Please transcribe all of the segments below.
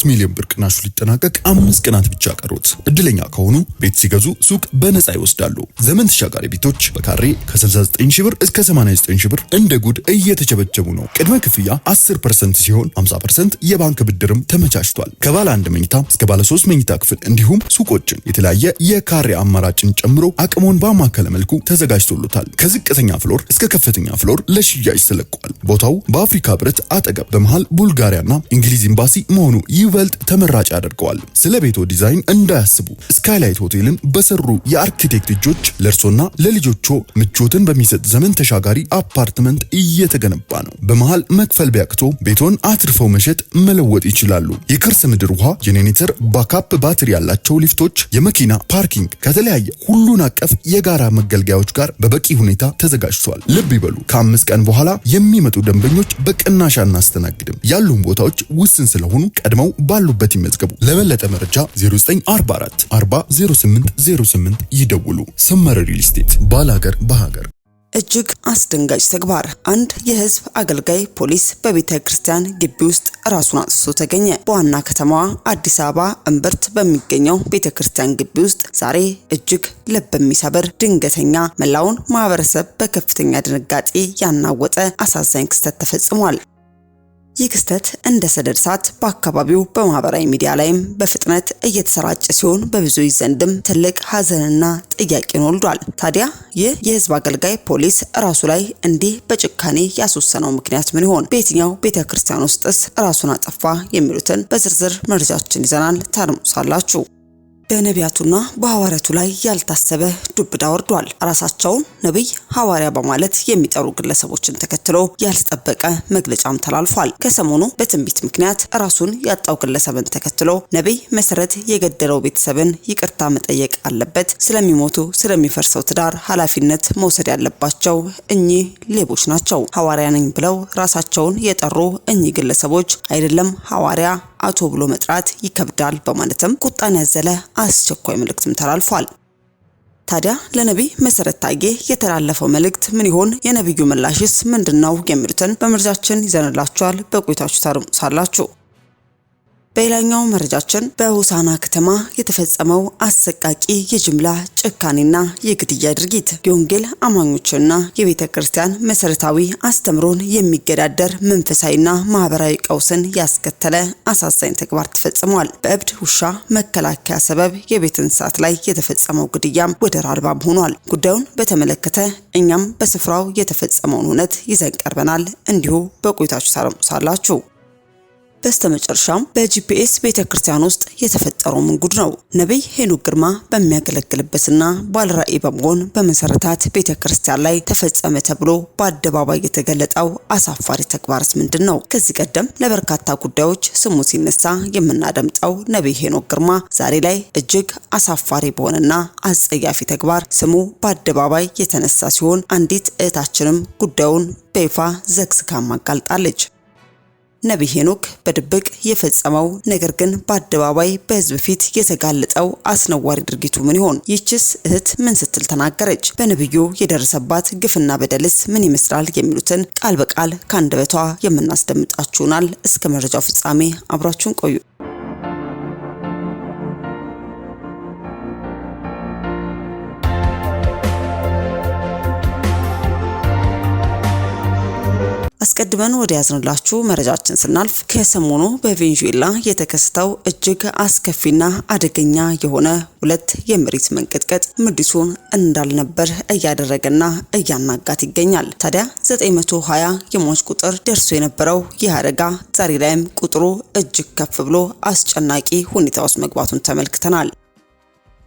ሚሊዮን ብር ቅናሹ ሊጠናቀቅ 5 ቀናት ብቻ ቀሩት። እድለኛ ከሆኑ ቤት ሲገዙ ሱቅ በነፃ ይወስዳሉ። ዘመን ተሻጋሪ ቤቶች በካሬ ከ69 ሺህ ብር እስከ 89 ሺህ ብር እንደ ጉድ እየተቸበቸቡ ነው። ቅድመ ክፍያ 10% ሲሆን 50% የባንክ ብድርም ተመቻችቷል። ከባለ 1 መኝታ እስከ ባለ 3 መኝታ ክፍል እንዲሁም ሱቆችን የተለያየ የካሬ አማራጭን ጨምሮ አቅሞን ባማከለ መልኩ ተዘጋጅቶሎታል። ከዝቅተኛ ፍሎር እስከ ከፍተኛ ፍሎር ለሽያጭ ተለቋል። ቦታው በአፍሪካ ህብረት አጠገብ በመሃል ቡልጋሪያና እንግሊዝ ኤምባሲ መሆኑ ይበልጥ ተመራጭ ያደርገዋል። ስለ ቤቶ ዲዛይን እንዳያስቡ ስካይላይት ሆቴልን በሰሩ የአርኪቴክት እጆች ለእርሶና ለልጆቹ ምቾትን በሚሰጥ ዘመን ተሻጋሪ አፓርትመንት እየተገነባ ነው። በመሃል መክፈል ቢያቅቶ ቤቶን አትርፈው መሸጥ መለወጥ ይችላሉ። የከርሰ ምድር ውሃ ጄኔሬተር፣ ባካፕ ባትሪ ያላቸው ሊፍቶች፣ የመኪና ፓርኪንግ ከተለያየ ሁሉን አቀፍ የጋራ መገልገያዎች ጋር በበቂ ሁኔታ ተዘጋጅቷል። ልብ ይበሉ፣ ከ5 ቀን በኋላ የሚመጡ ደንበኞች በቅናሽ አናስተናግድም። ያሉን ቦታዎች ውስን ስለሆኑ ቀድመው ባሉበት ይመዝገቡ። ለበለጠ መረጃ 0944 40 08 08 ይደውሉ። ሰመረ ሪል ስቴት ባላገር በሀገር። እጅግ አስደንጋጭ ተግባር። አንድ የህዝብ አገልጋይ ፖሊስ በቤተ ክርስቲያን ግቢ ውስጥ ራሱን አጥፍቶ ተገኘ። በዋና ከተማዋ አዲስ አበባ እምብርት በሚገኘው ቤተ ክርስቲያን ግቢ ውስጥ ዛሬ እጅግ ልብ የሚሰብር ድንገተኛ መላውን ማህበረሰብ በከፍተኛ ድንጋጤ ያናወጠ አሳዛኝ ክስተት ተፈጽሟል። ይህ ክስተት እንደ ሰደድ እሳት በአካባቢው በማህበራዊ ሚዲያ ላይም በፍጥነት እየተሰራጨ ሲሆን በብዙዎች ዘንድም ትልቅ ሀዘንና ጥያቄን ወልዷል። ታዲያ ይህ የህዝብ አገልጋይ ፖሊስ ራሱ ላይ እንዲህ በጭካኔ ያስወሰነው ምክንያት ምን ይሆን? በየትኛው ቤተክርስቲያን ውስጥስ ራሱን አጠፋ? የሚሉትን በዝርዝር መረጃችን ይዘናል። ታድምጡታላችሁ። በነቢያቱና በሐዋርያቱ ላይ ያልታሰበ ዱብዳ ወርዷል። ራሳቸውን ነብይ ሐዋርያ በማለት የሚጠሩ ግለሰቦችን ተከትሎ ያልተጠበቀ መግለጫም ተላልፏል። ከሰሞኑ በትንቢት ምክንያት ራሱን ያጣው ግለሰብን ተከትሎ ነብይ መሰረት የገደለው ቤተሰብን ይቅርታ መጠየቅ አለበት፣ ስለሚሞቱ ስለሚፈርሰው ትዳር ኃላፊነት መውሰድ ያለባቸው እኚህ ሌቦች ናቸው። ሐዋርያ ነኝ ብለው ራሳቸውን የጠሩ እኚህ ግለሰቦች አይደለም ሐዋርያ አቶ ብሎ መጥራት ይከብዳል በማለትም ቁጣን ያዘለ አስቸኳይ መልእክትም ተላልፏል። ታዲያ ለነብይ መሰረት ታዬ የተላለፈው መልእክት ምን ይሆን? የነብዩ ምላሽስ ምንድነው? የሚሉትን በመረጃችን ይዘንላችኋል። በቆይታችሁ ታርሙሳላችሁ። በሌላኛው መረጃችን በሆሳና ከተማ የተፈጸመው አሰቃቂ የጅምላ ጭካኔና የግድያ ድርጊት የወንጌል አማኞችና የቤተ ክርስቲያን መሰረታዊ አስተምሮን የሚገዳደር መንፈሳዊና ማህበራዊ ቀውስን ያስከተለ አሳዛኝ ተግባር ተፈጽሟል። በእብድ ውሻ መከላከያ ሰበብ የቤት እንስሳት ላይ የተፈጸመው ግድያም ወደር አልባ ሆኗል። ጉዳዩን በተመለከተ እኛም በስፍራው የተፈጸመውን እውነት ይዘን ቀርበናል። እንዲሁ በቆይታችሁ ታርሙሳላችሁ። በስተመጨረሻም በጂፒኤስ ቤተክርስቲያን ውስጥ የተፈጠረው ምን ጉድ ነው? ነብይ ሄኖክ ግርማ በሚያገለግልበትና ባለራዕይ በመሆን በመሰረታት ቤተክርስቲያን ላይ ተፈጸመ ተብሎ በአደባባይ የተገለጠው አሳፋሪ ተግባርስ ምንድነው? ከዚህ ቀደም ለበርካታ ጉዳዮች ስሙ ሲነሳ የምናደምጠው ነብይ ሄኖክ ግርማ ዛሬ ላይ እጅግ አሳፋሪ በሆነና አጸያፊ ተግባር ስሙ በአደባባይ የተነሳ ሲሆን አንዲት እህታችንም ጉዳዩን በይፋ ዘግዝጋ ማጋልጣለች። ነብይ ሄኖክ በድብቅ የፈጸመው ነገር ግን በአደባባይ በህዝብ ፊት የተጋለጠው አስነዋሪ ድርጊቱ ምን ይሆን? ይህችስ እህት ምን ስትል ተናገረች? በነብዩ የደረሰባት ግፍና በደልስ ምን ይመስላል? የሚሉትን ቃል በቃል ከአንደበቷ የምናስደምጣችሁናል። እስከ መረጃው ፍጻሜ አብራችሁን ቆዩ። አስቀድመን ወደ ያዝንላችሁ መረጃችን ስናልፍ ከሰሞኑ በቬንዙዌላ የተከሰተው እጅግ አስከፊና አደገኛ የሆነ ሁለት የመሬት መንቀጥቀጥ ምድሪቱን እንዳልነበር እያደረገና እያናጋት ይገኛል። ታዲያ 920 የሟች ቁጥር ደርሶ የነበረው ይህ አደጋ ዛሬ ላይም ቁጥሩ እጅግ ከፍ ብሎ አስጨናቂ ሁኔታ ውስጥ መግባቱን ተመልክተናል።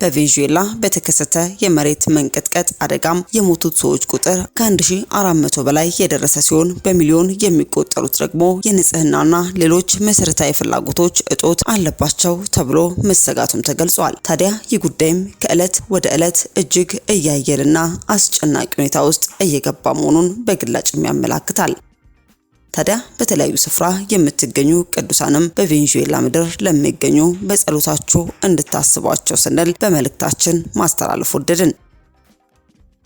በቬንዙዌላ በተከሰተ የመሬት መንቀጥቀጥ አደጋም የሞቱት ሰዎች ቁጥር ከ1400 በላይ የደረሰ ሲሆን በሚሊዮን የሚቆጠሩት ደግሞ የንጽህናና ሌሎች መሰረታዊ ፍላጎቶች እጦት አለባቸው ተብሎ መሰጋቱም ተገልጿል። ታዲያ ይህ ጉዳይም ከዕለት ወደ ዕለት እጅግ እያየልና አስጨናቂ ሁኔታ ውስጥ እየገባ መሆኑን በግላጭም ያመላክታል። ታዲያ በተለያዩ ስፍራ የምትገኙ ቅዱሳንም በቬንዙዌላ ምድር ለሚገኙ በጸሎታችሁ እንድታስቧቸው ስንል በመልእክታችን ማስተላለፍ ወደድን።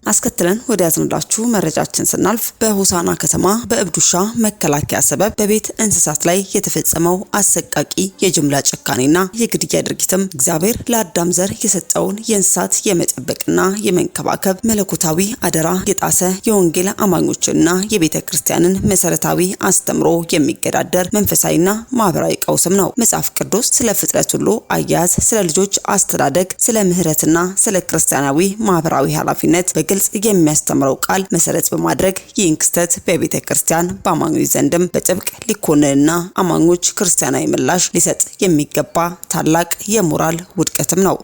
አስከትለን ወደ ያዝንላችሁ መረጃችን ስናልፍ በሆሳና ከተማ በእብድ ውሻ መከላከያ ሰበብ በቤት እንስሳት ላይ የተፈጸመው አሰቃቂ የጅምላ ጭካኔና የግድያ ድርጊትም እግዚአብሔር ለአዳም ዘር የሰጠውን የእንስሳት የመጠበቅና የመንከባከብ መለኮታዊ አደራ የጣሰ የወንጌል አማኞችና የቤተ ክርስቲያንን መሰረታዊ አስተምሮ የሚገዳደር መንፈሳዊና ማህበራዊ ቀውስም ነው። መጽሐፍ ቅዱስ ስለ ፍጥረት ሁሉ አያያዝ፣ ስለ ልጆች አስተዳደግ፣ ስለ ምህረትና ስለ ክርስቲያናዊ ማህበራዊ ኃላፊነት በግልጽ የሚያስተምረው ቃል መሰረት በማድረግ ይህን ክስተት በቤተ ክርስቲያን በአማኞች ዘንድም በጥብቅ ሊኮንንና አማኞች ክርስቲያናዊ ምላሽ ሊሰጥ የሚገባ ታላቅ የሞራል ውድቀትም ነው።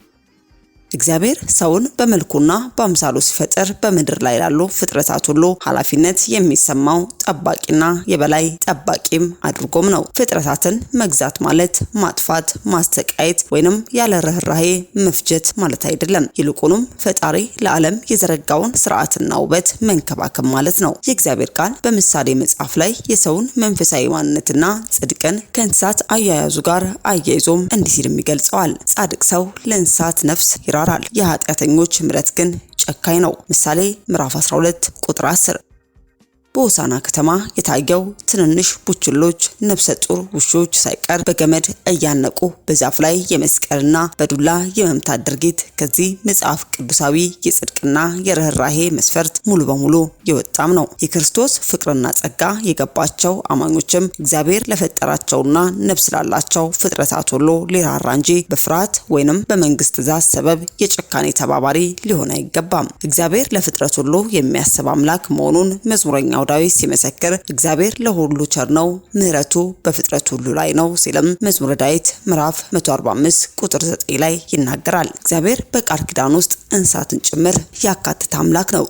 እግዚአብሔር ሰውን በመልኩና በአምሳሉ ሲፈጥር በምድር ላይ ላሉ ፍጥረታት ሁሉ ኃላፊነት የሚሰማው ጠባቂና የበላይ ጠባቂም አድርጎም ነው። ፍጥረታትን መግዛት ማለት ማጥፋት፣ ማስተቃየት ወይንም ያለ ርህራሄ መፍጀት ማለት አይደለም። ይልቁንም ፈጣሪ ለዓለም የዘረጋውን ስርዓትና ውበት መንከባከብ ማለት ነው። የእግዚአብሔር ቃል በምሳሌ መጽሐፍ ላይ የሰውን መንፈሳዊ ማንነትና ጽድቅን ከእንስሳት አያያዙ ጋር አያይዞም እንዲህ ሲልም ይገልጸዋል። ጻድቅ ሰው ለእንስሳት ነፍስ ይራራል፣ የኃጢአተኞች ምሕረት ግን ጨካኝ ነው። ምሳሌ ምዕራፍ 12 ቁጥር 10። በሆሳና ከተማ የታየው ትንንሽ ቡችሎች ነፍሰ ጡር ውሾች ሳይቀር በገመድ እያነቁ በዛፍ ላይ የመስቀልና በዱላ የመምታት ድርጊት ከዚህ መጽሐፍ ቅዱሳዊ የጽድቅና የርህራሄ መስፈርት ሙሉ በሙሉ የወጣም ነው። የክርስቶስ ፍቅርና ጸጋ የገባቸው አማኞችም እግዚአብሔር ለፈጠራቸውና ነፍስ ላላቸው ፍጥረታት ሁሉ ሊራራ እንጂ በፍርሃት ወይንም በመንግስት ትእዛዝ ሰበብ የጭካኔ ተባባሪ ሊሆን አይገባም። እግዚአብሔር ለፍጥረት ሁሉ የሚያስብ አምላክ መሆኑን መዝሙረኛው ዳዊት ሲመሰክር እግዚአብሔር ለሁሉ ቸር ነው፣ ምህረቱ በፍጥረት ሁሉ ላይ ነው ሲልም መዝሙረ ዳዊት ምዕራፍ 145 ቁጥር 9 ላይ ይናገራል። እግዚአብሔር በቃል ኪዳን ውስጥ እንስሳትን ጭምር ያካተተ አምላክ ነው።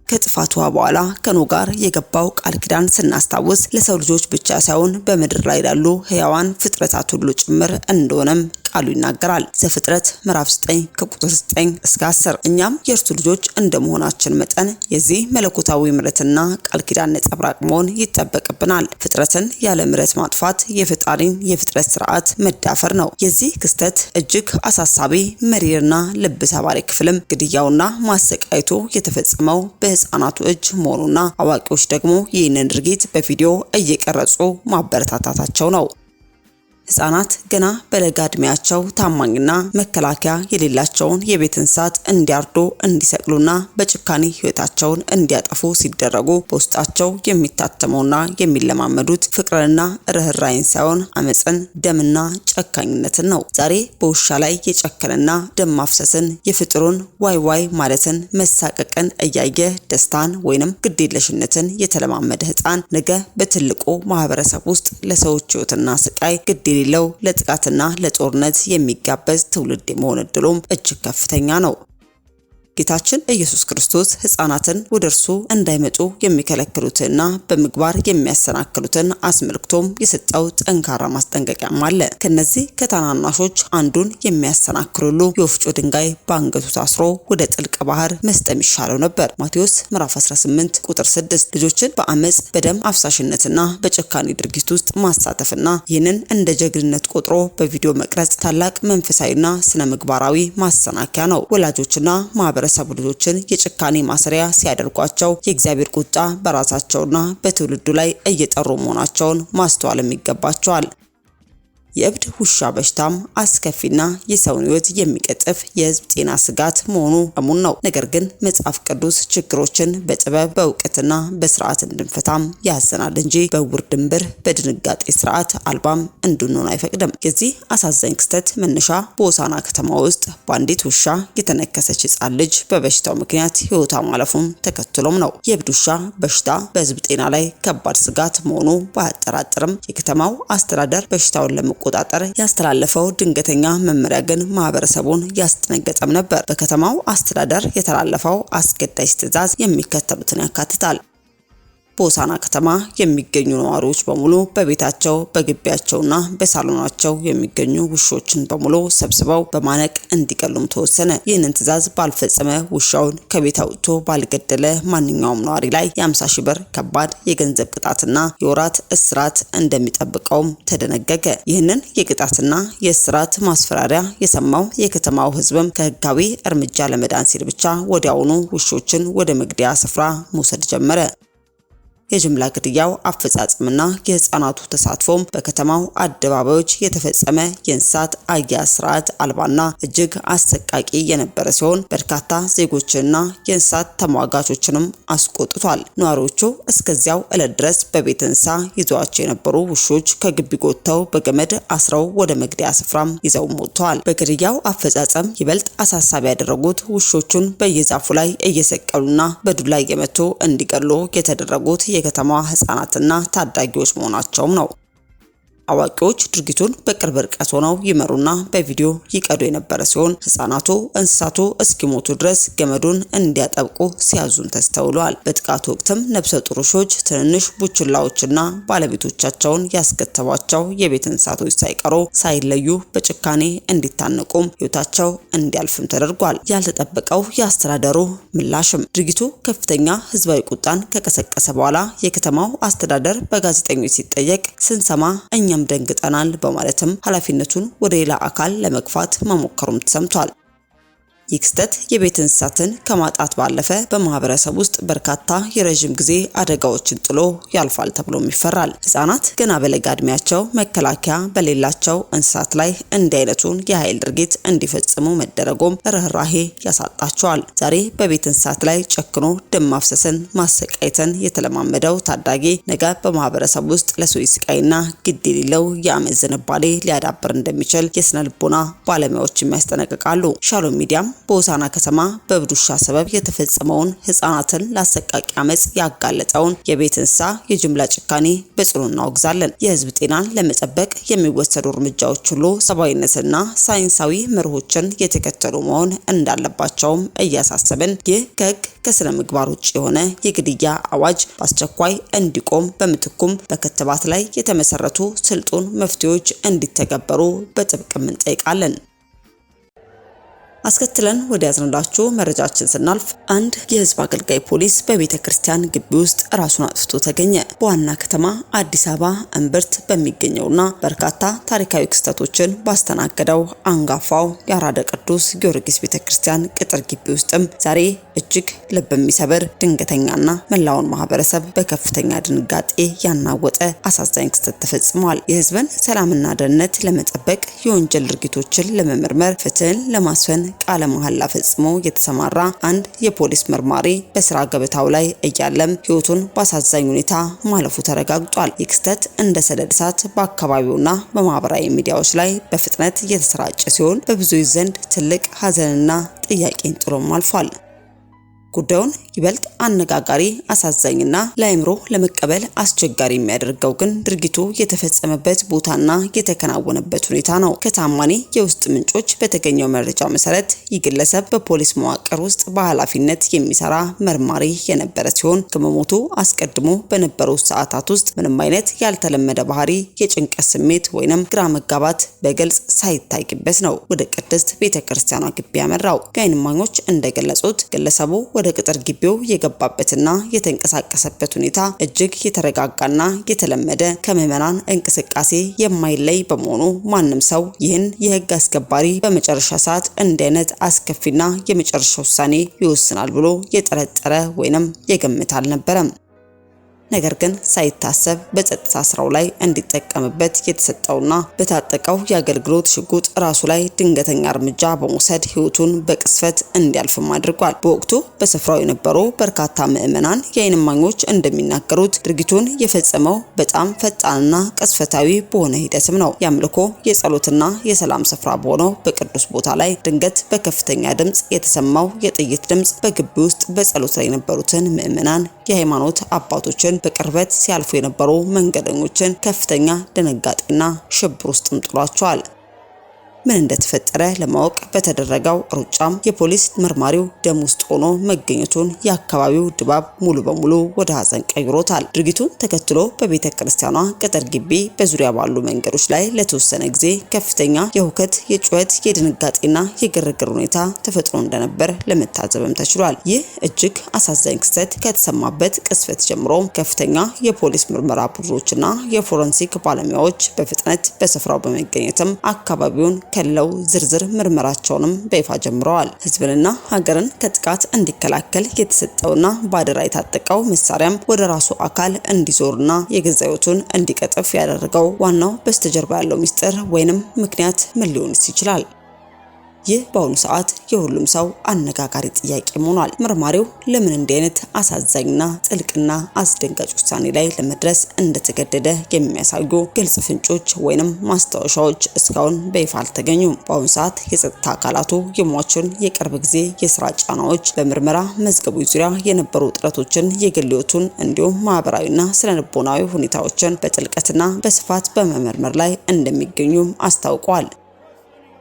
ከጥፋቱ በኋላ ከኖህ ጋር የገባው ቃል ኪዳን ስናስታውስ ለሰው ልጆች ብቻ ሳይሆን በምድር ላይ ያሉ ሕያዋን ፍጥረታት ሁሉ ጭምር እንደሆነም ቃሉ ይናገራል። ዘፍጥረት ምዕራፍ 9 ከቁጥር 9 እስከ 10። እኛም የእርሱ ልጆች እንደመሆናችን መጠን የዚህ መለኮታዊ ምሕረትና ቃል ኪዳን ነጸብራቅ መሆን ይጠበቅብናል። ፍጥረትን ያለ ምሕረት ማጥፋት የፈጣሪን የፍጥረት ስርዓት መዳፈር ነው። የዚህ ክስተት እጅግ አሳሳቢ መሪርና ልብ ሰባሪ ክፍልም ግድያውና ማሰቃየቱ የተፈጸመው በህፃናቱ እጅ መሆኑና አዋቂዎች ደግሞ ይህንን ድርጊት በቪዲዮ እየቀረጹ ማበረታታታቸው ነው። ህፃናት ገና በለጋ እድሜያቸው ታማኝና መከላከያ የሌላቸውን የቤት እንስሳት እንዲያርዱ፣ እንዲሰቅሉና በጭካኔ ህይወታቸውን እንዲያጠፉ ሲደረጉ በውስጣቸው የሚታተመውና የሚለማመዱት ፍቅርንና ርህራሄን ሳይሆን አመፅን፣ ደምና ጨካኝነትን ነው። ዛሬ በውሻ ላይ የጨከነና ደም ማፍሰስን፣ የፍጥሩን ዋይ ዋይ ማለትን፣ መሳቀቅን እያየ ደስታን ወይንም ግዴለሽነትን የተለማመደ ህፃን ነገ በትልቁ ማህበረሰብ ውስጥ ለሰዎች ህይወትና ስቃይ ግድ የሌለው ለጥቃትና ለጦርነት የሚጋበዝ ትውልድ የመሆን እድሉም እጅግ ከፍተኛ ነው። ጌታችን ኢየሱስ ክርስቶስ ህፃናትን ወደ እርሱ እንዳይመጡ የሚከለክሉትና በምግባር የሚያሰናክሉትን አስመልክቶም የሰጠው ጠንካራ ማስጠንቀቂያም አለ። ከነዚህ ከታናናሾች አንዱን የሚያሰናክሉሉ የወፍጮ ድንጋይ በአንገቱ ታስሮ ወደ ጥልቅ ባህር መስጠም ይሻለው ነበር። ማቴዎስ ምዕራፍ 18 ቁጥር 6። ልጆችን በአመፅ በደም አፍሳሽነትና በጭካኔ ድርጊት ውስጥ ማሳተፍና ይህንን እንደ ጀግንነት ቆጥሮ በቪዲዮ መቅረጽ ታላቅ መንፈሳዊና ስነ ምግባራዊ ማሰናከያ ነው። ወላጆችና ማህበረሰቡ ልጆችን የጭካኔ ማሰሪያ ሲያደርጓቸው የእግዚአብሔር ቁጣ በራሳቸውና በትውልዱ ላይ እየጠሩ መሆናቸውን ማስተዋልም ይገባቸዋል። የእብድ ውሻ በሽታም አስከፊና የሰውን ህይወት የሚቀጥፍ የህዝብ ጤና ስጋት መሆኑ እሙን ነው። ነገር ግን መጽሐፍ ቅዱስ ችግሮችን በጥበብ በእውቀትና በስርዓት እንድንፈታም ያዘናል እንጂ በውር ድንብር በድንጋጤ ስርዓት አልባም እንድንሆን አይፈቅድም። የዚህ አሳዛኝ ክስተት መነሻ በሆሳና ከተማ ውስጥ በአንዲት ውሻ የተነከሰች ህጻን ልጅ በበሽታው ምክንያት ህይወቷ ማለፉን ተከትሎም ነው። የእብድ ውሻ በሽታ በህዝብ ጤና ላይ ከባድ ስጋት መሆኑ ባያጠራጥርም የከተማው አስተዳደር በሽታውን ለመቆጣጠር ያስተላለፈው ድንገተኛ መመሪያ ግን ማህበረሰቡን ያስጠነቀቀም ነበር። በከተማው አስተዳደር የተላለፈው አስገዳጅ ትዕዛዝ የሚከተሉትን ያካትታል። በሆሳዕና ከተማ የሚገኙ ነዋሪዎች በሙሉ በቤታቸው በግቢያቸውና በሳሎናቸው የሚገኙ ውሾችን በሙሉ ሰብስበው በማነቅ እንዲገሉም ተወሰነ። ይህንን ትዕዛዝ ባልፈጸመ ውሻውን ከቤት አውጥቶ ባልገደለ ማንኛውም ነዋሪ ላይ የ50 ሺህ ብር ከባድ የገንዘብ ቅጣትና የወራት እስራት እንደሚጠብቀውም ተደነገገ። ይህንን የቅጣትና የእስራት ማስፈራሪያ የሰማው የከተማው ሕዝብም ከህጋዊ እርምጃ ለመዳን ሲል ብቻ ወዲያውኑ ውሾችን ወደ መግደያ ስፍራ መውሰድ ጀመረ። የጅምላ ግድያው አፈጻጸምና የህፃናቱ ተሳትፎም በከተማው አደባባዮች የተፈጸመ የእንስሳት አያያዝ ስርዓት አልባና እጅግ አሰቃቂ የነበረ ሲሆን በርካታ ዜጎችንና የእንስሳት ተሟጋቾችንም አስቆጥቷል። ነዋሪዎቹ እስከዚያው ዕለት ድረስ በቤት እንስሳ ይዘዋቸው የነበሩ ውሾች ከግቢ ጎተው በገመድ አስረው ወደ መግደያ ስፍራም ይዘው ሞተዋል። በግድያው አፈጻጸም ይበልጥ አሳሳቢ ያደረጉት ውሾቹን በየዛፉ ላይ እየሰቀሉና በዱላ እየመቱ እንዲገሉ የተደረጉት የከተማዋ ህፃናትና ታዳጊዎች መሆናቸውም ነው። አዋቂዎች ድርጊቱን በቅርብ ርቀት ሆነው ይመሩና በቪዲዮ ይቀዱ የነበረ ሲሆን ህፃናቱ እንስሳቱ እስኪሞቱ ድረስ ገመዱን እንዲያጠብቁ ሲያዙን ተስተውለዋል። በጥቃቱ ወቅትም ነፍሰ ጡር ውሾች፣ ትንንሽ ቡችላዎችና ባለቤቶቻቸውን ያስከተቧቸው የቤት እንስሳቶች ሳይቀሩ ሳይለዩ በጭካኔ እንዲታነቁም ህይወታቸው እንዲያልፍም ተደርጓል። ያልተጠበቀው የአስተዳደሩ ምላሽም ድርጊቱ ከፍተኛ ህዝባዊ ቁጣን ከቀሰቀሰ በኋላ የከተማው አስተዳደር በጋዜጠኞች ሲጠየቅ ስንሰማ እኛም ደንግጠናል በማለትም ኃላፊነቱን ወደ ሌላ አካል ለመግፋት መሞከሩም ተሰምቷል። ይህ ክስተት የቤት እንስሳትን ከማጣት ባለፈ በማህበረሰብ ውስጥ በርካታ የረጅም ጊዜ አደጋዎችን ጥሎ ያልፋል ተብሎም ይፈራል። ህፃናት ገና በለጋ እድሜያቸው መከላከያ በሌላቸው እንስሳት ላይ እንዲህ አይነቱን የኃይል ድርጊት እንዲፈጽሙ መደረጉም ርህራሄ ያሳጣቸዋል። ዛሬ በቤት እንስሳት ላይ ጨክኖ ደም ማፍሰስን፣ ማሰቃየትን የተለማመደው ታዳጊ ነገ በማህበረሰብ ውስጥ ለሰው ስቃይና ግድ የሌለው የአመፅ ዝንባሌ ሊያዳብር እንደሚችል የስነ ልቦና ባለሙያዎች ያስጠነቅቃሉ። ሻሎም ሚዲያም በሆሳዕና ከተማ በእብድ ውሻ ሰበብ የተፈጸመውን ህፃናትን ለአሰቃቂ አመፅ ያጋለጠውን የቤት እንስሳ የጅምላ ጭካኔ በጽኑ እናወግዛለን። የህዝብ ጤናን ለመጠበቅ የሚወሰዱ እርምጃዎች ሁሉ ሰብአዊነትና ሳይንሳዊ መርሆችን የተከተሉ መሆን እንዳለባቸውም እያሳሰብን ይህ ከህግ ከስነ ምግባር ውጭ የሆነ የግድያ አዋጅ በአስቸኳይ እንዲቆም በምትኩም በክትባት ላይ የተመሰረቱ ስልጡን መፍትሄዎች እንዲተገበሩ በጥብቅ እንጠይቃለን። አስከትለን ወደ ያዝንላችሁ መረጃችን ስናልፍ አንድ የህዝብ አገልጋይ ፖሊስ በቤተ ክርስቲያን ግቢ ውስጥ ራሱን አጥፍቶ ተገኘ። በዋና ከተማ አዲስ አበባ እምብርት በሚገኘውና በርካታ ታሪካዊ ክስተቶችን ባስተናገደው አንጋፋው የአራዳ ቅዱስ ጊዮርጊስ ቤተ ክርስቲያን ቅጥር ግቢ ውስጥም ዛሬ እጅግ ልብ የሚሰብር ድንገተኛና መላውን ማህበረሰብ በከፍተኛ ድንጋጤ ያናወጠ አሳዛኝ ክስተት ተፈጽሟል። የህዝብን ሰላምና ደህንነት ለመጠበቅ የወንጀል ድርጊቶችን ለመመርመር ፍትህን ለማስፈን ቃለ መሐላ ፈጽሞ የተሰማራ አንድ የፖሊስ መርማሪ በስራ ገበታው ላይ እያለም ህይወቱን በአሳዛኝ ሁኔታ ማለፉ ተረጋግጧል። ይህ ክስተት እንደ ሰደድ እሳት በአካባቢውና በማህበራዊ ሚዲያዎች ላይ በፍጥነት እየተሰራጨ ሲሆን በብዙዎች ዘንድ ትልቅ ሀዘንና ጥያቄን ጥሎም አልፏል። ጉዳዩን ይበልጥ አነጋጋሪ፣ አሳዛኝና ለአእምሮ ለመቀበል አስቸጋሪ የሚያደርገው ግን ድርጊቱ የተፈጸመበት ቦታና የተከናወነበት ሁኔታ ነው። ከታማኒ የውስጥ ምንጮች በተገኘው መረጃ መሰረት ይህ ግለሰብ በፖሊስ መዋቅር ውስጥ በኃላፊነት የሚሰራ መርማሪ የነበረ ሲሆን ከመሞቱ አስቀድሞ በነበሩት ሰዓታት ውስጥ ምንም አይነት ያልተለመደ ባህሪ፣ የጭንቀት ስሜት ወይንም ግራ መጋባት በግልጽ ሳይታይበት ነው ወደ ቅድስት ቤተክርስቲያኗ ግቢ ያመራው። የዓይን እማኞች እንደገለጹት ግለሰቡ ወደ ቅጥር ግቢው የገባበትና የተንቀሳቀሰበት ሁኔታ እጅግ የተረጋጋና የተለመደ ከምዕመናን እንቅስቃሴ የማይለይ በመሆኑ ማንም ሰው ይህን የህግ አስከባሪ በመጨረሻ ሰዓት እንዲህ አይነት አስከፊና የመጨረሻ ውሳኔ ይወስናል ብሎ የጠረጠረ ወይንም የገመተ አልነበረም። ነገር ግን ሳይታሰብ በጸጥታ ስራው ላይ እንዲጠቀምበት የተሰጠውና በታጠቀው የአገልግሎት ሽጉጥ ራሱ ላይ ድንገተኛ እርምጃ በመውሰድ ህይወቱን በቅስፈት እንዲያልፍም አድርጓል። በወቅቱ በስፍራው የነበሩ በርካታ ምዕመናን የዓይን እማኞች እንደሚናገሩት ድርጊቱን የፈጸመው በጣም ፈጣንና ቅስፈታዊ በሆነ ሂደትም ነው። የአምልኮ የጸሎትና የሰላም ስፍራ በሆነው በቅዱስ ቦታ ላይ ድንገት በከፍተኛ ድምጽ የተሰማው የጥይት ድምጽ በግቢ ውስጥ በጸሎት ላይ የነበሩትን ምዕመናን፣ የሃይማኖት አባቶችን በቅርበት ሲያልፉ የነበሩ መንገደኞችን ከፍተኛ ድንጋጤና ሽብር ውስጥም ጥሏቸዋል። ምን እንደተፈጠረ ለማወቅ በተደረገው ሩጫም የፖሊስ መርማሪው ደም ውስጥ ሆኖ መገኘቱን የአካባቢው ድባብ ሙሉ በሙሉ ወደ ሀዘን ቀይሮታል። ድርጊቱን ተከትሎ በቤተ ክርስቲያኗ ቅጥር ግቢ በዙሪያ ባሉ መንገዶች ላይ ለተወሰነ ጊዜ ከፍተኛ የሁከት፣ የጩኸት፣ የድንጋጤና የግርግር ሁኔታ ተፈጥሮ እንደነበር ለመታዘብም ተችሏል። ይህ እጅግ አሳዛኝ ክስተት ከተሰማበት ቅስፈት ጀምሮ ከፍተኛ የፖሊስ ምርመራ ቡድኖችና የፎረንሲክ ባለሙያዎች በፍጥነት በስፍራው በመገኘትም አካባቢውን ከለው ዝርዝር ምርመራቸውንም በይፋ ጀምረዋል። ህዝብንና ሀገርን ከጥቃት እንዲከላከል የተሰጠውና ባደራ የታጠቀው መሳሪያም ወደ ራሱ አካል እንዲዞርና የገዛ ህይወቱን እንዲቀጥፍ ያደረገው ዋናው በስተጀርባ ያለው ሚስጥር ወይንም ምክንያት ምን ሊሆንስ ይችላል? ይህ በአሁኑ ሰዓት የሁሉም ሰው አነጋጋሪ ጥያቄ ሆኗል። መርማሪው ለምን እንዲህ አይነት አሳዛኝና ጥልቅና አስደንጋጭ ውሳኔ ላይ ለመድረስ እንደተገደደ የሚያሳዩ ግልጽ ፍንጮች ወይንም ማስታወሻዎች እስካሁን በይፋ አልተገኙም። በአሁኑ ሰዓት የጸጥታ አካላቱ የሟቹን የቅርብ ጊዜ የስራ ጫናዎች፣ በምርመራ መዝገቦች ዙሪያ የነበሩ ጥረቶችን፣ የግል ህይወቱን እንዲሁም ማህበራዊና ስነልቦናዊ ሁኔታዎችን በጥልቀትና በስፋት በመመርመር ላይ እንደሚገኙም አስታውቀዋል።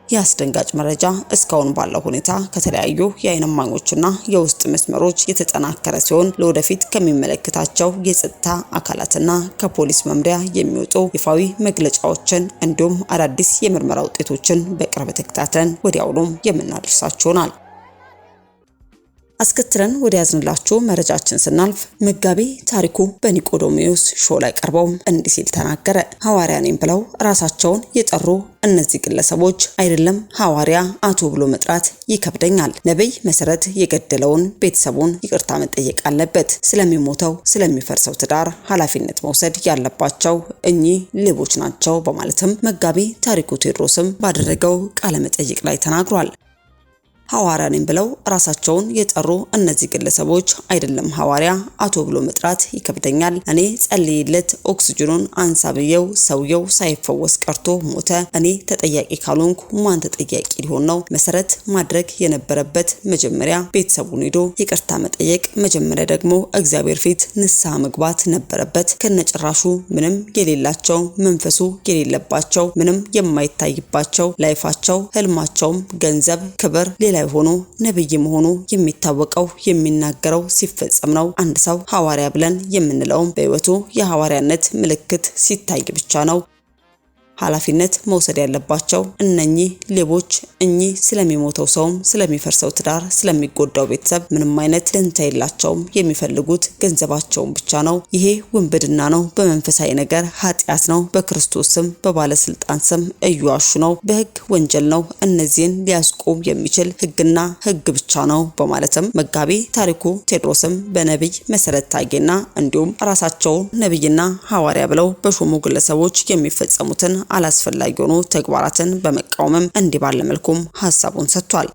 የአስደንጋጭ መረጃ እስካሁን ባለው ሁኔታ ከተለያዩ የዓይን እማኞችና የውስጥ መስመሮች የተጠናከረ ሲሆን ለወደፊት ከሚመለከታቸው የጸጥታ አካላትና ከፖሊስ መምሪያ የሚወጡ ይፋዊ መግለጫዎችን እንዲሁም አዳዲስ የምርመራ ውጤቶችን በቅርብ ተከታትለን ወዲያውኑ የምናደርሳችሁ ይሆናል። አስከትለን ወደ ያዝንላችሁ መረጃችን ስናልፍ መጋቢ ታሪኩ በኒቆዲሞስ ሾው ላይ ቀርበው እንዲህ ሲል ተናገረ። ሐዋርያ ነኝ ብለው ራሳቸውን የጠሩ እነዚህ ግለሰቦች አይደለም ሐዋርያ አቶ ብሎ መጥራት ይከብደኛል። ነብይ መሰረት የገደለውን ቤተሰቡን ይቅርታ መጠየቅ አለበት። ስለሚሞተው ስለሚፈርሰው ትዳር ኃላፊነት መውሰድ ያለባቸው እኚህ ሌቦች ናቸው በማለትም መጋቢ ታሪኩ ቴዎድሮስም ባደረገው ቃለ መጠይቅ ላይ ተናግሯል። ሐዋርያ ነኝ ብለው ራሳቸውን የጠሩ እነዚህ ግለሰቦች አይደለም ሐዋርያ አቶ ብሎ መጥራት ይከብደኛል። እኔ ጸልይለት ኦክሲጅኑን አንሳብየው ሰውየው ሳይፈወስ ቀርቶ ሞተ። እኔ ተጠያቂ ካልሆንኩ ማን ተጠያቂ ሊሆን ነው? መሰረት ማድረግ የነበረበት መጀመሪያ ቤተሰቡን ሄዶ ይቅርታ መጠየቅ፣ መጀመሪያ ደግሞ እግዚአብሔር ፊት ንስሐ መግባት ነበረበት። ከነጭራሹ ምንም የሌላቸው መንፈሱ የሌለባቸው ምንም የማይታይባቸው ላይፋቸው ህልማቸውም ገንዘብ፣ ክብር ላይ ሆኖ ነብይ መሆኑ የሚታወቀው የሚናገረው ሲፈጸም ነው። አንድ ሰው ሐዋርያ ብለን የምንለው በህይወቱ የሐዋርያነት ምልክት ሲታይ ብቻ ነው። ኃላፊነት መውሰድ ያለባቸው እነኚህ ሌቦች እኚህ ስለሚሞተው ሰውም ስለሚፈርሰው ትዳር ስለሚጎዳው ቤተሰብ ምንም አይነት ደንታ የላቸውም። የሚፈልጉት ገንዘባቸውን ብቻ ነው። ይሄ ውንብድና ነው። በመንፈሳዊ ነገር ኃጢአት ነው። በክርስቶስ ስም በባለስልጣን ስም እዩዋሹ ነው። በህግ ወንጀል ነው። እነዚህን ሊያስቆም የሚችል ህግና ህግ ብቻ ነው በማለትም መጋቢ ታሪኩ ቴዎድሮስም በነብይ መሰረት ታጌና እንዲሁም ራሳቸውን ነብይና ሐዋርያ ብለው በሾሙ ግለሰቦች የሚፈጸሙትን አላስፈላጊ ሆኖ ተግባራትን በመቃወምም እንዲህ ባለ መልኩም ሐሳቡን ሰጥቷል።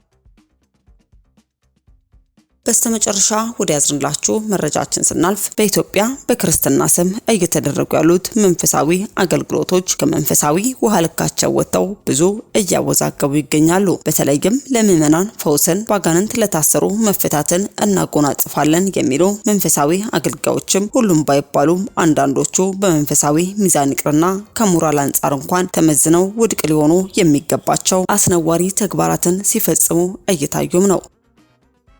በስተመጨረሻ ወደ ያዝንላችሁ መረጃችን ስናልፍ በኢትዮጵያ በክርስትና ስም እየተደረጉ ያሉት መንፈሳዊ አገልግሎቶች ከመንፈሳዊ ውሃ ልካቸው ወጥተው ብዙ እያወዛገቡ ይገኛሉ። በተለይም ለምዕመናን ፈውስን፣ ባጋንንት ለታሰሩ መፈታትን እናጎናጽፋለን የሚሉ መንፈሳዊ አገልጋዮችም ሁሉም ባይባሉም አንዳንዶቹ በመንፈሳዊ ሚዛን ይቅርና ከሞራል አንጻር እንኳን ተመዝነው ውድቅ ሊሆኑ የሚገባቸው አስነዋሪ ተግባራትን ሲፈጽሙ እየታዩም ነው።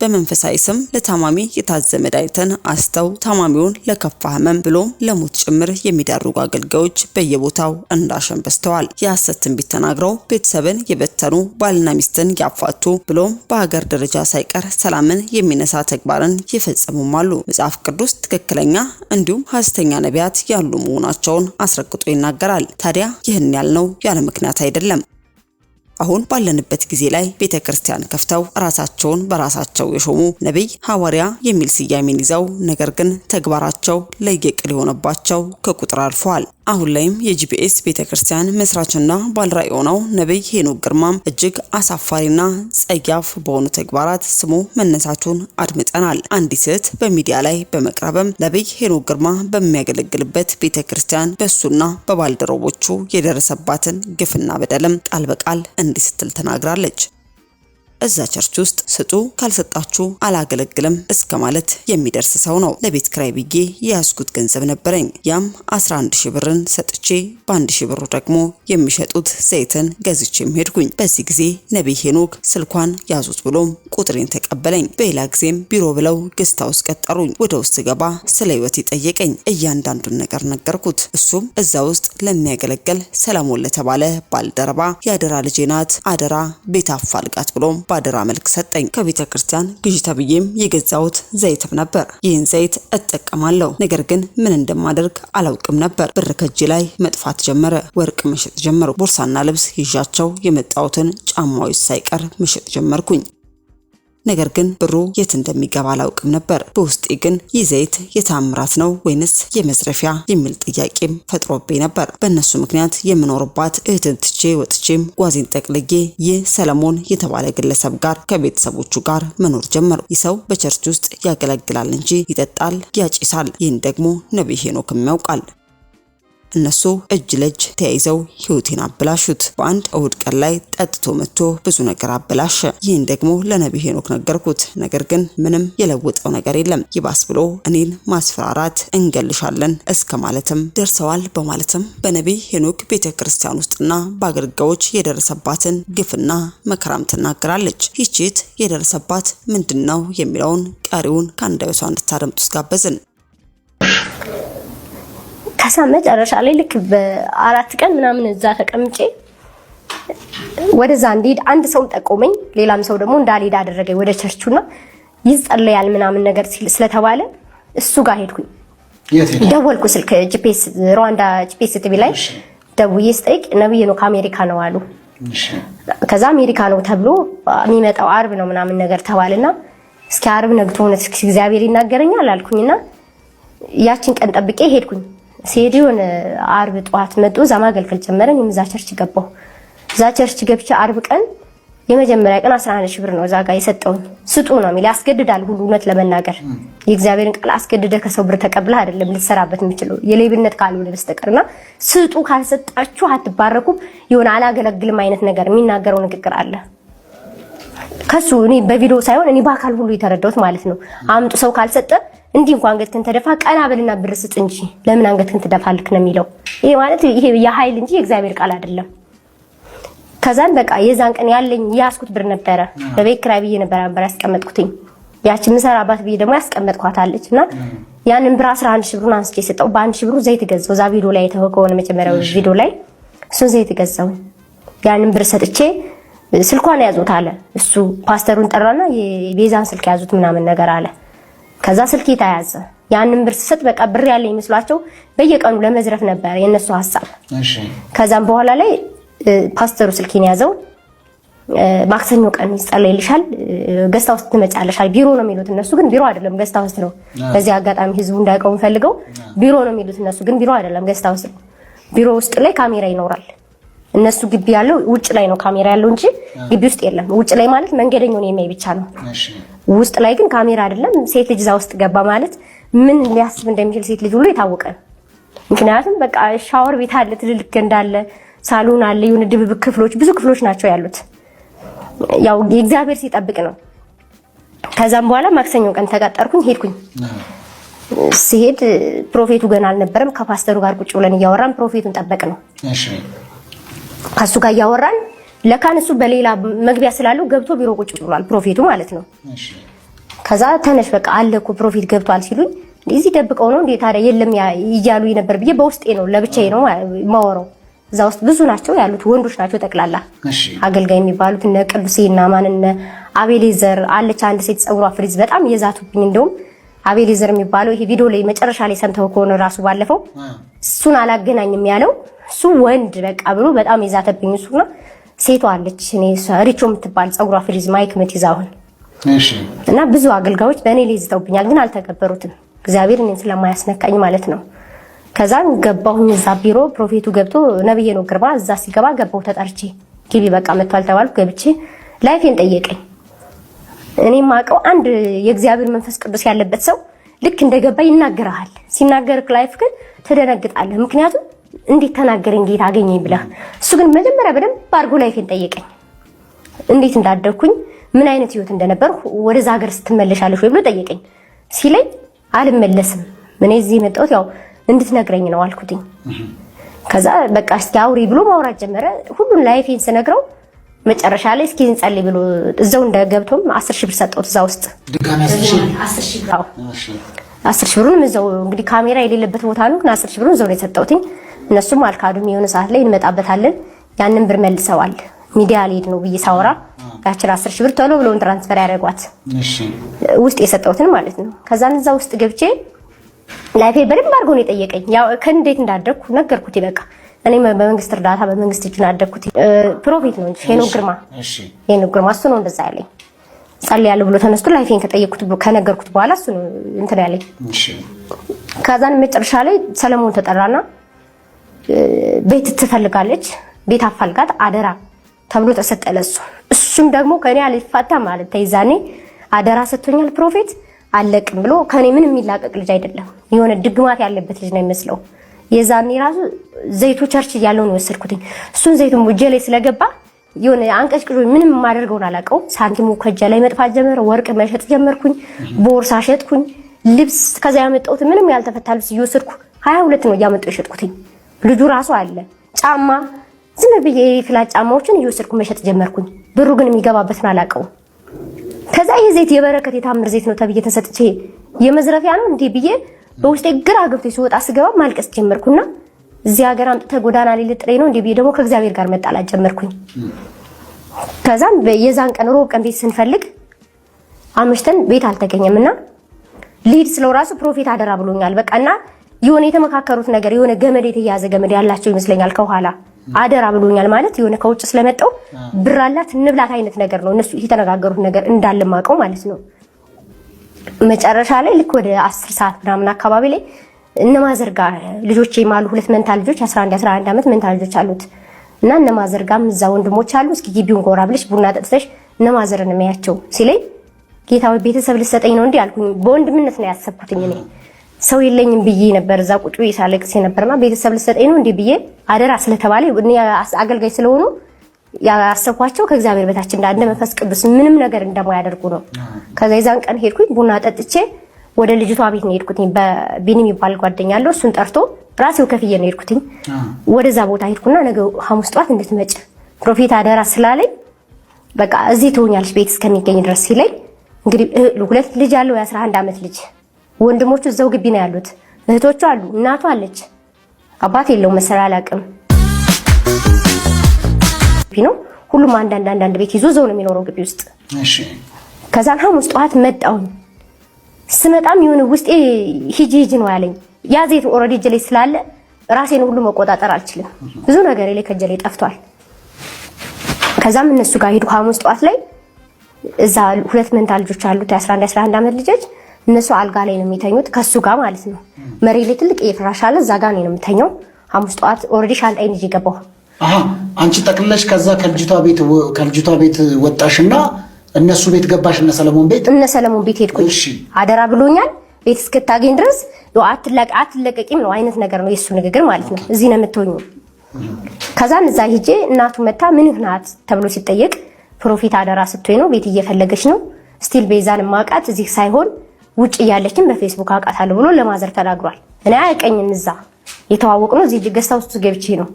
በመንፈሳዊ ስም ለታማሚ የታዘዘ መድኃኒትን አስተው ታማሚውን ለከፋ ህመም ብሎም ለሞት ጭምር የሚዳርጉ አገልጋዮች በየቦታው እንዳሸን በዝተዋል። የሐሰት ትንቢት ተናግረው ቤተሰብን የበተኑ ባልና ሚስትን ያፋቱ ብሎም በሀገር ደረጃ ሳይቀር ሰላምን የሚነሳ ተግባርን ይፈጽሙም አሉ። መጽሐፍ ቅዱስ ትክክለኛ እንዲሁም ሐሰተኛ ነቢያት ያሉ መሆናቸውን አስረግጦ ይናገራል። ታዲያ ይህን ያልነው ያለ ምክንያት አይደለም። አሁን ባለንበት ጊዜ ላይ ቤተክርስቲያን ከፍተው ራሳቸውን በራሳቸው የሾሙ ነብይ ሐዋርያ የሚል ስያሜን ይዘው ነገር ግን ተግባራቸው ለየቅል የሆነባቸው ከቁጥር አልፈዋል። አሁን ላይም የጂፒኤስ ቤተክርስቲያን መስራችና ባልራዕይ የሆነው ነብይ ሄኖክ ግርማም እጅግ አሳፋሪና ጸያፍ በሆኑ ተግባራት ስሙ መነሳቱን አድምጠናል። አንዲት ሴት በሚዲያ ላይ በመቅረብም ነብይ ሄኖክ ግርማ በሚያገለግልበት ቤተክርስቲያን በሱና በባልደረቦቹ የደረሰባትን ግፍና በደልም ቃል በቃል እንዲህ ስትል ተናግራለች። እዛ ቸርች ውስጥ ስጡ ካልሰጣችሁ አላገለግልም እስከ ማለት የሚደርስ ሰው ነው። ለቤት ክራይ ብዬ የያዝኩት ገንዘብ ነበረኝ። ያም 11,000 ብርን ሰጥቼ በ1,000 ብሩ ደግሞ የሚሸጡት ዘይትን ገዝቼም ሄድኩኝ። በዚህ ጊዜ ነቢይ ሄኖክ ስልኳን ያዙት ብሎም ቁጥሬን ተቀበለኝ። በሌላ ጊዜም ቢሮ ብለው ገስት ሃውስ ቀጠሩኝ። ወደ ውስጥ ገባ ስለ ህይወት ጠየቀኝ። እያንዳንዱን ነገር ነገርኩት። እሱም እዛ ውስጥ ለሚያገለግል ሰለሞን ለተባለ ባልደረባ የአደራ ልጄ ናት፣ አደራ ቤት አፋልጋት ብሎም ባደራ መልክ ሰጠኝ። ከቤተ ክርስቲያን ግዢ ተብዬም የገዛሁት ዘይትም ነበር። ይህን ዘይት እጠቀማለሁ፣ ነገር ግን ምን እንደማደርግ አላውቅም ነበር። ብር ከእጄ ላይ መጥፋት ጀመረ። ወርቅ መሸጥ ጀመርኩ። ቦርሳና ልብስ ይዣቸው የመጣሁትን ጫማዎች ሳይቀር መሸጥ ጀመርኩኝ። ነገር ግን ብሩ የት እንደሚገባ አላውቅም ነበር። በውስጤ ግን ይህ ዘይት የታምራት ነው ወይንስ የመዝረፊያ የሚል ጥያቄም ፈጥሮብኝ ነበር። በእነሱ ምክንያት የምኖርባት እህትን ትቼ ወጥቼም ጓዜን ጠቅልዬ ይህ ሰለሞን የተባለ ግለሰብ ጋር ከቤተሰቦቹ ጋር መኖር ጀመርኩ። ይህ ሰው በቸርች ውስጥ ያገለግላል እንጂ ይጠጣል፣ ያጭሳል። ይህን ደግሞ ነቢይ ሄኖክም ያውቃል። እነሱ እጅ ለእጅ ተያይዘው ህይወቴን አበላሹት። በአንድ እሁድ ቀን ላይ ጠጥቶ መጥቶ ብዙ ነገር አበላሸ። ይህን ደግሞ ለነቢይ ሄኖክ ነገርኩት። ነገር ግን ምንም የለወጠው ነገር የለም። ይባስ ብሎ እኔን ማስፈራራት፣ እንገልሻለን እስከ ማለትም ደርሰዋል በማለትም በነቢይ ሄኖክ ቤተክርስቲያን ውስጥና በአገልጋዮች የደረሰባትን ግፍና መከራም ትናገራለች። ይህቺት የደረሰባት ምንድነው የሚለውን ቀሪውን ከአንደበቷ እንድታደምጡ ጋበዝን። ከዛ መጨረሻ ላይ ልክ በ4 ቀን ምናምን እዛ ተቀምጬ ወደዛ እንዲሄድ አንድ ሰው ጠቆመኝ። ሌላም ሰው ደግሞ እንዳልሄድ አደረገኝ ወደ ቸርቹና ይጸለያል ምናምን ነገር ስለተባለ እሱ ጋር ሄድኩኝ። ደወልኩ ስልክ ጂፒኤስ ሩዋንዳ ጂፒኤስ ቲቪ ላይ ደውዬ ስጠይቅ ነብይ ነው ከአሜሪካ ነው አሉ። ከዛ አሜሪካ ነው ተብሎ የሚመጣው አርብ ነው ምናምን ነገር ተባለና እስኪ አርብ ነግቶ ሆነ እግዚአብሔር ይናገረኛል አልኩኝና ያችን ቀን ጠብቄ ሄድኩኝ። ሲሄዱን አርብ ጧት መጡ። እዛ ማገልገል ጀመረን። የምዛ ቸርች ገባሁ። እዛ ቸርች ገብቼ አርብ ቀን የመጀመሪያ ቀን 11,000 ብር ነው እዛ ጋር የሰጠው። ስጡ ነው የሚል ያስገድዳል ሁሉ እውነት ለመናገር የእግዚአብሔርን ቃል አስገድደ ከሰው ብር ተቀብለ አይደለም ልትሰራበት የምችለው የሌብነት ካልሆነ በስተቀርና ስጡ ካልሰጣችሁ አትባረኩም ይሆን አላገለግልም አይነት ነገር የሚናገረው ንግግር አለ። ከሱ እኔ በቪዲዮ ሳይሆን እኔ በአካል ሁሉ የተረዳሁት ማለት ነው። አምጡ ሰው ካልሰጠ እንዲህ እንኳን አንገትህን ተደፋ ቀና ብልና ብር ስጥ እንጂ ለምን አንገትህን ትደፋልክ ነው የሚለው። ይሄ ማለት ይሄ የኃይል እንጂ የእግዚአብሔር ቃል አይደለም። ከዛን በቃ የዛን ቀን ያለኝ ያስኩት ብር ነበረ። በቤት ኪራይ ብዬ ነበር ያስቀመጥኩትኝ። ያቺ ምሰራባት ብዬ ደግሞ ያስቀመጥኳታለችና ያንን ብር 11,000 ብሩን አንስቼ ሰጠው። በ1,000 ብሩ ዘይት ገዛው። ዛ ቪዲዮ ላይ የተወከወነ መጀመሪያው ቪዲዮ ላይ እሱ ዘይት ገዛው። ያንን ብር ሰጥቼ ስልኳን ያዙት አለ እሱ። ፓስተሩን ጠራና የቤዛን ስልክ ያዙት ምናምን ነገር አለ። ከዛ ስልክ ተያዘ። ያንን ብር ሰጥ በቃ ብር ያለ ይመስላቸው በየቀኑ ለመዝረፍ ነበር የነሱ ሐሳብ። እሺ ከዛም በኋላ ላይ ፓስተሩ ስልኬን ያዘው። ማክሰኞ ቀን ይጸልይልሻል፣ ገስት ሃውስ ትመጫለሻል። ቢሮ ነው የሚሉት እነሱ፣ ግን ቢሮ አይደለም ገስት ሃውስ ነው። በዚህ አጋጣሚ ህዝቡ እንዳይቀው ፈልገው ቢሮ ነው የሚሉት እነሱ፣ ግን ቢሮ አይደለም ገስት ሃውስ ነው። ቢሮ ውስጥ ላይ ካሜራ ይኖራል። እነሱ ግቢ ያለው ውጭ ላይ ነው ካሜራ ያለው እንጂ ግቢ ውስጥ የለም። ውጭ ላይ ማለት መንገደኛውን የሚያይ ብቻ ነው። ውስጥ ላይ ግን ካሜራ አይደለም። ሴት ልጅ እዛ ውስጥ ገባ ማለት ምን ሊያስብ እንደሚችል ሴት ልጅ ሁሉ የታወቀ ነው። ምክንያቱም በቃ ሻወር ቤት አለ፣ ትልልቅ ገንዳ አለ፣ ሳሎን አለ፣ የሆነ ድብብቅ ክፍሎች፣ ብዙ ክፍሎች ናቸው ያሉት። ያው የእግዚአብሔር ሲጠብቅ ነው። ከዛም በኋላ ማክሰኞ ቀን ተቀጠርኩኝ፣ ሄድኩኝ። ሲሄድ ፕሮፌቱ ገና አልነበረም። ከፓስተሩ ጋር ቁጭ ብለን እያወራን ፕሮፌቱን ጠበቅ ነው። እሺ ከሱ ጋር እያወራን ለካን እሱ በሌላ መግቢያ ስላለው ገብቶ ቢሮ ቁጭ ብሏል፣ ፕሮፌቱ ማለት ነው። እሺ ከዛ ተነሽ በቃ አለ እኮ ፕሮፌት ገብቷል ሲሉኝ እዚህ ደብቀው ነው እንዴ ታዲያ የለም ይያሉ ነበር ብዬ በውስጤ ነው ለብቻዬ ነው ማወራው። እዛ ውስጥ ብዙ ናቸው ያሉት፣ ወንዶች ናቸው ጠቅላላ አገልጋይ የሚባሉት እነ ቅዱሴና ማንነ አቤሌዘር አለች አንድ ሴት ጸጉሯ ፍሪዝ በጣም የዛቱብኝ። እንደውም አቤሌዘር የሚባለው ይሄ ቪዲዮ ላይ መጨረሻ ላይ ሰምተው ከሆነ ራሱ ባለፈው እሱን አላገናኝም ያለው እሱ ወንድ በቃ ብሎ በጣም የዛተብኝ እሱና ሴቷ አለች እኔ ሪቾ የምትባል ጸጉሯ ፍሪዝ ማይክ ምትይዛውን እሺ። እና ብዙ አገልጋዮች በእኔ ላይ ይዘውብኛል፣ ግን አልተከበሩትም እግዚአብሔር እኔን ስለማያስነካኝ ማለት ነው። ከዛን ገባሁኝ እዛ ቢሮ ፕሮፌቱ ገብቶ ነብዬ ነው ግርማ እዛ ሲገባ ገባሁ ተጠርቼ ግቢ በቃ መጥቷል ተባልኩ። ገብቼ ላይፌን ጠየቀኝ። እኔ ማቀው አንድ የእግዚአብሔር መንፈስ ቅዱስ ያለበት ሰው ልክ እንደገባ ይናገራል። ሲናገርክ ላይፍ ግን ተደነግጣለህ። ምክንያቱም እንዴት ተናገረኝ ጌታ አገኘኝ ብለህ። እሱ ግን መጀመሪያ በደንብ አድርጎ ላይፌን ጠየቀኝ። እንዴት እንዳደኩኝ ምን አይነት ህይወት እንደነበርኩ ወደዛ ሀገር ስትመለሻለሽ ወይ ብሎ ጠየቀኝ። ሲለኝ አልመለስም እኔ እዚህ የመጣሁት ያው እንድትነግረኝ ነው አልኩትኝ። ከዛ በቃ እስኪ አውሪ ብሎ ማውራት ጀመረ። ሁሉን ላይፌን ስነግረው መጨረሻ ላይ እስኪ እንጸልይ ብሎ እዛው እንደገብቶም 10,000 ብር ሰጠሁት። እዛ ውስጥ ድጋሚ 10,000 ብር 10,000 ብሩን እዛው እንግዲህ ካሜራ የሌለበት ቦታ ነው። 10,000 ብሩን እዛው ነው የሰጠሁትኝ። እነሱም አልካዱም። የሆነ ሰዓት ላይ እንመጣበታለን ያንን ብር መልሰዋል። ሚዲያ ሊድ ነው ብዬ ሳወራ ያችን 10,000 ብር ቶሎ ብሎን ትራንስፈር ያደርጓት ውስጥ የሰጠሁትን ማለት ነው። ከዛ እዛ ውስጥ ገብቼ ላይፌ በደንብ አድርጎ ነው የጠየቀኝ። ያው ከእንዴት እንዳደግኩ ነገርኩት። በቃ እኔ በመንግስት እርዳታ በመንግስት እጅ አደግኩት። ፕሮፌት ነው እንጂ ሄኖክ ግርማ እሱ ነው እንደዛ ያለኝ። ጸልያለሁ ብሎ ተነስቶ ላይፌን ከነገርኩት በኋላ እሱ ነው እንትን ያለኝ። ከዛን መጨረሻ ላይ ሰለሞን ተጠራና ቤት ትፈልጋለች ቤት አፋልጋት አደራ ተብሎ ተሰጠለ። እሱም ደግሞ ከኔ አልፋታ ማለት ተይዛኔ አደራ ሰጥቶኛል ፕሮፌት አለቅም ብሎ ከኔ ምንም የሚላቀቅ ልጅ አይደለም። የሆነ ድግማት ያለበት ልጅ ነው የሚመስለው። የዛኔ ራሱ ዘይቱ ቸርች ያለው ነው የወሰድኩት። እሱን ዘይቱን እጄ ላይ ስለገባ የሆነ አንቀጭቅጮ ምንም ማደርገውን አላውቀውም። ሳንቲሙ ከእጄ ላይ መጥፋት ጀመረ። ወርቅ መሸጥ ጀመርኩኝ። ቦርሳ ሸጥኩኝ። ልብስ ከዛ ያመጣሁት ምንም ያልተፈታ ልብስ እየወሰድኩ 22 ነው እያመጣሁ የሸጥኩት። ልጁ ራሱ አለ ጫማ ዝም ብዬ ፍላጭ ጫማዎችን እየወሰድኩ መሸጥ ጀመርኩኝ። ብሩ ግን የሚገባበትን አላውቀውም። ከዛ ይሄ ዘይት የበረከት የታምር ዘይት ነው ተብዬ ተሰጥቼ የመዝረፊያ ነው እንዴ ብዬ በውስጤ ግራ ገብቶ ሲወጣ ስገባ ማልቀስ ጀመርኩና እዚህ ሀገር አምጥተህ ጎዳና ላይ ልጥሬ ነው እንዴ ብዬ ደግሞ ከእግዚአብሔር ጋር መጣላት ጀመርኩኝ። ከዛም የዛን ቀን ሮብ ቀን ቤት ስንፈልግ አመሽተን ቤት አልተገኘምና ሊድ ስለው ራሱ ፕሮፌት አደራ ብሎኛል። በቃና የሆነ የተመካከሩት ነገር የሆነ ገመድ የተያዘ ገመድ ያላቸው ይመስለኛል ከኋላ አደራ ብሎኛል ማለት የሆነ ከውጭ ስለመጣው ብር አላት እንብላት አይነት ነገር ነው እነሱ የተነጋገሩት ነገር እንዳልማቀው ማለት ነው። መጨረሻ ላይ ልክ ወደ 10 ሰዓት ምናምን አካባቢ ላይ እነማዘርጋ ልጆቼ ማሉ ሁለት መንታ ልጆች 11 ዓመት መንታ ልጆች አሉት እና እነማዘርጋም እዛ ወንድሞች አሉ። እስኪ ግቢውን ጎራ ብለሽ ቡና ጠጥተሽ እነማዘርን የሚያቸው ሲለኝ ጌታው ቤተሰብ ልሰጠኝ ነው እንዴ አልኩኝ። በወንድምነት ነው ያሰብኩትኝ እኔ ሰው የለኝም ብዬ ነበር እዛ ቁጭ ብዬ ሳለቅስ ነበርና ቤተሰብ ልሰጠኝ ነው እንዴ ብዬ አደራ ስለተባለ እኔ አገልጋይ ስለሆኑ ያሰብኳቸው ከእግዚአብሔር በታች እንዳንደ መንፈስ ቅዱስ ምንም ነገር እንደማያደርጉ ነው። ከዛ የዛን ቀን ሄድኩኝ ቡና ጠጥቼ ወደ ልጅቷ ቤት ነው ሄድኩኝ። በቢኒ የሚባል ጓደኛ አለው እሱን ጠርቶ ራሴው ከፍዬ ነው ሄድኩኝ። ወደዛ ቦታ ሄድኩና ነገ ሐሙስ ጧት እንድትመጭ ፕሮፌት አደራ ስላለኝ በቃ እዚህ ትሆኛለሽ ቤት እስከሚገኝ ድረስ ሲለኝ እንግዲህ ሁለት ልጅ አለው የ11 ዓመት ልጅ ወንድሞቹ እዛው ግቢ ነው ያሉት። እህቶቹ አሉ እናቱ አለች አባት የለውም መሰራ አላውቅም ነው ሁሉም አንዳንድ ቤት ይዞ ዘው ነው የሚኖረው ግቢ ውስጥ። እሺ ከዛ ሐሙስ ጧት መጣው ስመጣም የሆነ ውስጤ ሂጂ ነው ያለኝ። ያ ዘይት ኦሬዲ እጄ ላይ ስላለ ራሴን ሁሉ መቆጣጠር አልችልም። ብዙ ነገር ላይ ከእጄ ላይ ጠፍቷል። ከዛም እነሱ ጋር ሄድኩ ሐሙስ ጧት ላይ እዛ ሁለት መንታ ልጆች አሉት 11 ዓመት ልጆች እነሱ አልጋ ላይ ነው የሚተኙት ከሱ ጋር ማለት ነው። መሬት ላይ ትልቅ የፍራሽ አለ እዛ ጋር ነው የምተኛው። ሐሙስ ጧት ኦሬዲ ሻንጣዬን ይዤ ገባሁ። አንቺ ጠቅልለሽ ከዛ ከልጅቷ ቤት ወጣሽና እነሱ ቤት ገባሽ? እነ ሰለሞን ቤት ሄድኩኝ። አደራ ብሎኛል ቤት እስክታገኝ ድረስ አትለቀቂም ነው አይነት ነገር ነው የሱ ንግግር ማለት ነው። እዚህ ነው የምትሆኚው። ከዛን እዛ ሄጄ እናቱ መታ ምን ናት ተብሎ ሲጠየቅ ፕሮፌት አደራ ስትሆኝ ነው ቤት እየፈለገች ነው ስቲል ቤዛን ማቃት እዚህ ሳይሆን ውጭ እያለችን በፌስቡክ አውቃታለሁ ብሎ ለማዘር ተናግሯል። እኔ አያቀኝም እዛ የተዋወቅነው እዚህ ገስታ ውስጥ ገብቼ ነው።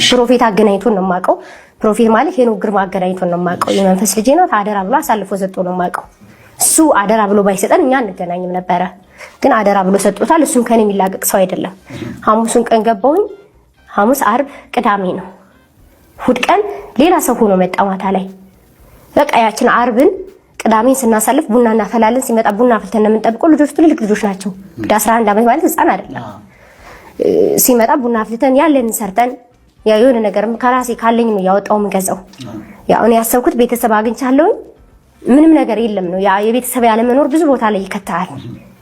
ፕሮፌት አገናኝቶን ነው የማውቀው። ፕሮፌት ማለት ሄኖክ ግርማ አገናኝቶን ነው የማውቀው። የመንፈስ ልጅ ነው አደራ ብሎ አሳልፎ ሰጥቶ ነው የማውቀው። እሱ አደራ ብሎ ባይሰጠን እኛ እንገናኝም ነበረ። ግን አደራ ብሎ ሰጥቶታል። እሱም ከኔ የሚላቀቅ ሰው አይደለም። ሐሙሱን ቀን ገባሁኝ። ሐሙስ፣ አርብ፣ ቅዳሜ ነው። እሑድ ቀን ሌላ ሰው ሆኖ መጣ ማታ ላይ። በቃ ያችን አርብን ቅዳሜን ስናሳልፍ ቡና እናፈላለን። ሲመጣ ቡና አፍልተን ነው የምንጠብቀው። ልጆች ትልልቅ ልጆች ናቸው። 11 ዓመት ማለት ህፃን አይደለም። ሲመጣ ቡና አፍልተን ያለን ሰርተን የሆነ ነገርም ከራሴ ካለኝ ነው ያወጣው የምገዛው። ያው እኔ ያሰብኩት ቤተሰብ አግኝቻለሁ ምንም ነገር የለም ነው። ያ የቤተሰብ ያለ መኖር ብዙ ቦታ ላይ ይከታል።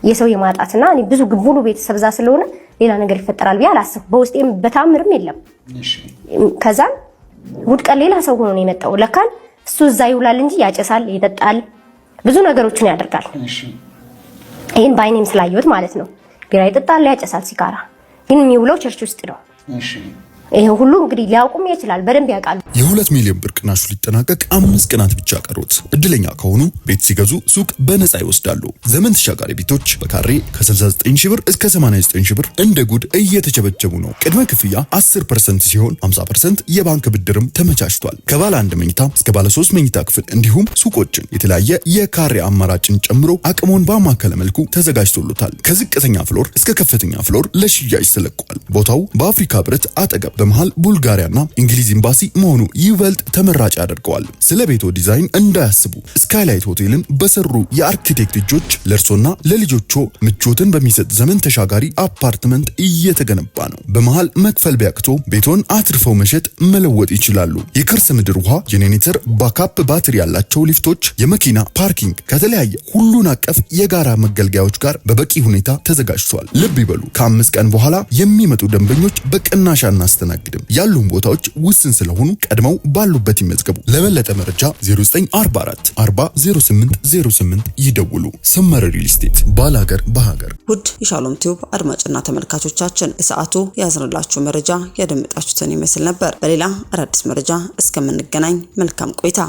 የሰው የማጣትና እኔ ብዙ ሙሉ ቤተሰብ ዛ ስለሆነ ሌላ ነገር ይፈጠራል ብዬ አላሰብኩም። በውስጤም በታምርም የለም። ከዛ እሑድ ቀን ሌላ ሰው ሆኖ ነው የመጣው። ለካን እሱ እዛ ይውላል እንጂ ያጨሳል፣ ይጠጣል፣ ብዙ ነገሮችን ያደርጋል። ይሄን ባይኔም ስላየሁት ማለት ነው። ቢራ ይጠጣል፣ ያጨሳል፣ ሲጋራ ግን የሚውለው ቸርች ውስጥ ነው። ይሄ ሁሉ እንግዲህ ሊያውቁም ይችላል፣ በደንብ ያውቃሉ። የ2 ሚሊዮን ብር ቅናሹ ሊጠናቀቅ 5 ቀናት ብቻ ቀሩት። እድለኛ ከሆኑ ቤት ሲገዙ ሱቅ በነፃ ይወስዳሉ። ዘመን ተሻጋሪ ቤቶች በካሬ ከ69 ሺህ ብር እስከ 89 ሺህ ብር እንደ ጉድ እየተቸበቸቡ ነው። ቅድመ ክፍያ 10% ሲሆን 50% የባንክ ብድርም ተመቻችቷል። ከባለ 1 መኝታ እስከ ባለ 3 መኝታ ክፍል እንዲሁም ሱቆችን የተለያየ የካሬ አማራጭን ጨምሮ አቅሞን ባማከለ መልኩ ተዘጋጅቶሎታል። ከዝቅተኛ ፍሎር እስከ ከፍተኛ ፍሎር ለሽያጭ ተለቋል። ቦታው በአፍሪካ ህብረት አጠገብ በመሃል ቡልጋሪያና እንግሊዝ ኤምባሲ መሆኑ ይበልጥ ተመራጭ ያደርገዋል። ስለ ቤቶ ዲዛይን እንዳያስቡ ስካይላይት ሆቴልን በሰሩ የአርኪቴክት እጆች ለእርሶና ለልጆቹ ምቾትን በሚሰጥ ዘመን ተሻጋሪ አፓርትመንት እየተገነባ ነው። በመሃል መክፈል ቢያቅቶ ቤቶን አትርፈው መሸጥ መለወጥ ይችላሉ። የከርሰ ምድር ውሃ ጄኔሬተር፣ ባካፕ ባትሪ ያላቸው ሊፍቶች፣ የመኪና ፓርኪንግ ከተለያየ ሁሉን አቀፍ የጋራ መገልገያዎች ጋር በበቂ ሁኔታ ተዘጋጅቷል። ልብ ይበሉ፣ ከ5 ቀን በኋላ የሚመጡ ደንበኞች በቅናሽ አናስተናግድም። ያሉን ቦታዎች ውስን ስለሆኑ ቀድመው ባሉበት ይመዝገቡ። ለበለጠ መረጃ 0944 400808 ይደውሉ። ሰመረ ሪል ስቴት ባላገር በሀገር። ውድ የሻሎም ቲዩብ አድማጭና ተመልካቾቻችን ለሰዓቱ ያዝንላችሁ መረጃ ያደመጣችሁትን ይመስል ነበር። በሌላ አዳዲስ መረጃ እስከምንገናኝ መልካም ቆይታ።